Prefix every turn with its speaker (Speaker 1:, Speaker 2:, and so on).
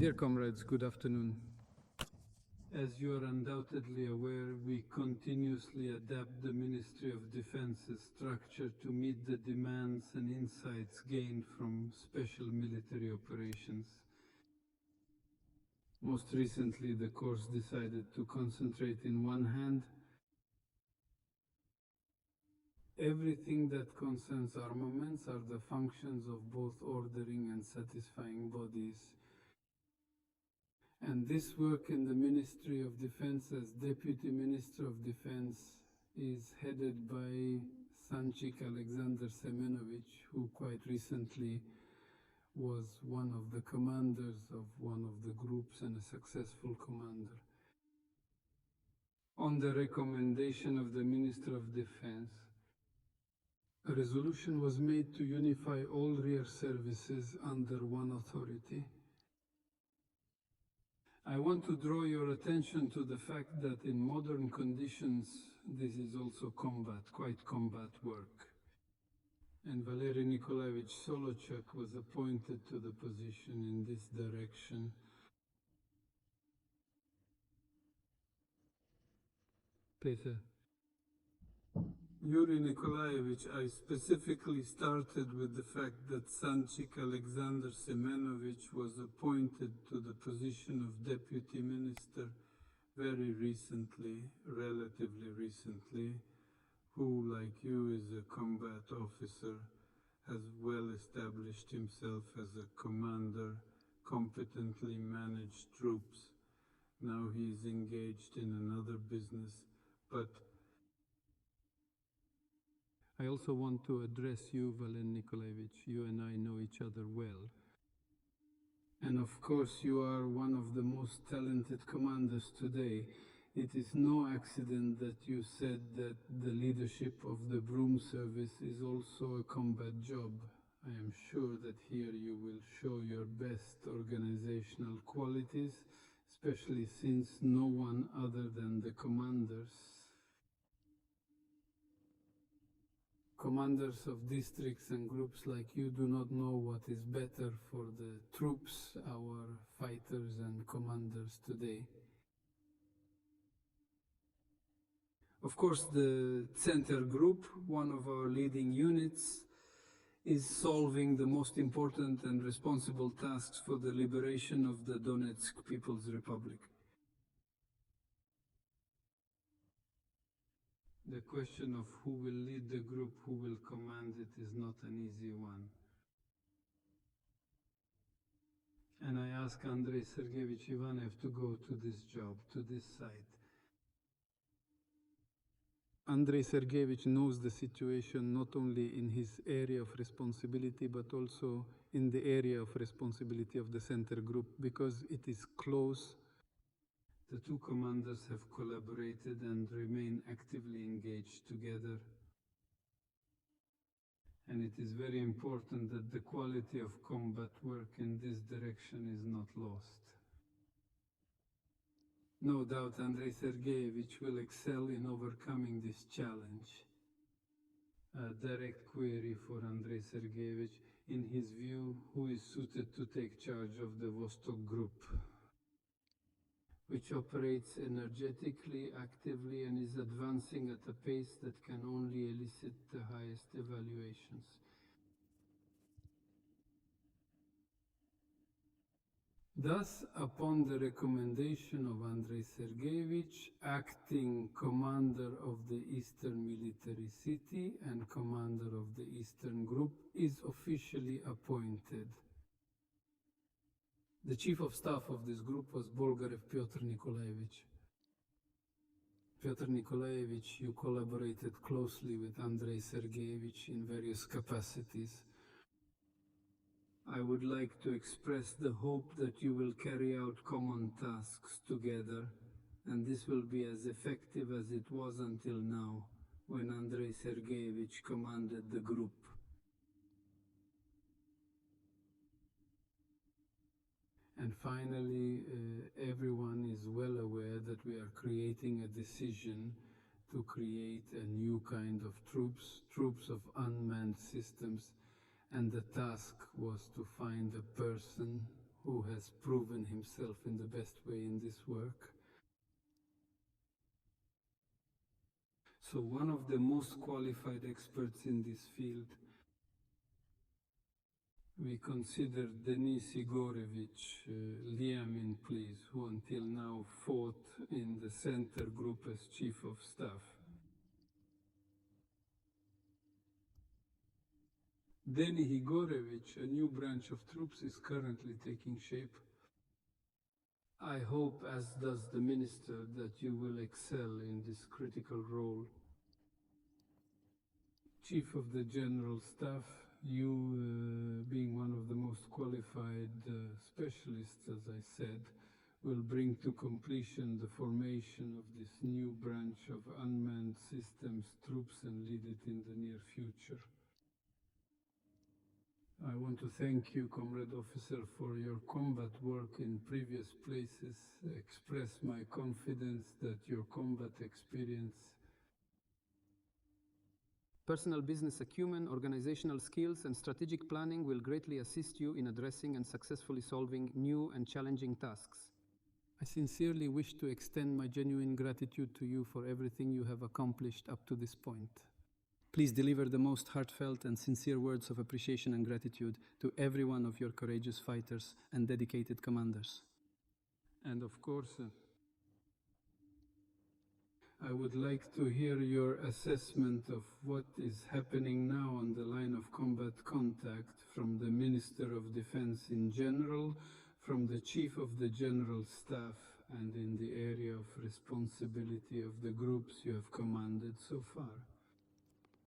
Speaker 1: Dear comrades, good afternoon. As you are undoubtedly aware, we continuously adapt the Ministry of Defense's structure to meet the demands and insights gained from special military operations. Most recently, the course decided to concentrate in one hand everything that concerns armaments are the functions of both ordering and satisfying bodies. And this work in the Ministry of Defense as Deputy Minister of Defense is headed by Sanchik Alexander Semenovich, who quite recently was one of the commanders of one of the groups and a successful commander. On the recommendation of the Minister of Defense, a resolution was made to unify all rear services under one authority. I want to draw your attention to the fact that in modern conditions, this is also quite combat work. And Valery Nikolaevich Solochuk was appointed to the position in this direction. Please, sir. Yuri Nikolaevich, I specifically started with the fact that Sanchik Alexander Semenovich was appointed to the position of Deputy Minister very recently, relatively recently, who, like you, is a combat officer, has well established himself as a commander, competently managed troops. Now he is engaged in another business, but I also want to address you, Valen Nikolaevich. You and I know each other well. And of course, you are one of the most talented commanders today. It is no accident that you said that the leadership of the Broom Service is also a combat job. I am sure that here you will show your best organizational qualities, especially since no one other than the commanders of districts and groups like you do not know what is better for the troops, our fighters and commanders today. Of course, the Center Group, one of our leading units, is solving the most important and responsible tasks for the liberation of the Donetsk People's Republic. The question of who will lead the group, who will command it, is not an easy one. And I ask Andrei Sergeyevich Ivanev to go to this job, to this site. Andrei Sergeyevich knows the situation not only in his area of responsibility, but also in the area of responsibility of the Center Group, because it is close. The two commanders have collaborated and remain actively engaged together. And it is very important that the quality of combat work in this direction is not lost. No doubt Andrei Sergeyevich will excel in overcoming this challenge. A direct query for Andrei Sergeyevich: in his view, who is suited to take charge of the Vostok Group, which operates energetically, actively, and is advancing at a pace that can only elicit the highest evaluations. Thus, upon the recommendation of Andrei Sergeyevich, acting commander of the Eastern Military City and commander of the Eastern Group is officially appointed. The chief of staff of this group was Bolgarev Pyotr Nikolaevich. Pyotr Nikolaevich, you collaborated closely with Andrei Sergeyevich in various capacities. I would like to express the hope that you will carry out common tasks together, and this will be as effective as it was until now, when Andrei Sergeyevich commanded the group. And finally, everyone is well aware that we are creating a decision to create a new kind of troops of unmanned systems, and the task was to find a person who has proven himself in the best way in this work. So one of the most qualified experts in this field, we consider Denis Igorevich, Liamin, please, who until now fought in the center group as Chief of Staff. Denis Igorevich, a new branch of troops, is currently taking shape. I hope, as does the Minister, that you will excel in this critical role. Chief of the General Staff, you, being one of the most qualified specialists, as I said, will bring to completion the formation of this new branch of unmanned systems troops and lead it in the near future. I want to thank you, Comrade Officer, for your combat work in previous places. Express my confidence that your combat experience,
Speaker 2: personal business acumen, organizational skills, and strategic planning will greatly assist you in addressing and successfully solving new and challenging tasks. I sincerely wish to extend my genuine gratitude to you for everything you have accomplished up to this point. Please deliver the most heartfelt and sincere words of appreciation and gratitude to every one of your courageous fighters and dedicated commanders.
Speaker 1: And of course, I would like to hear your assessment of what is happening now on the line of combat contact from the Minister of Defense in general, from the Chief of the General Staff, and in the area of responsibility of the groups you have commanded so far.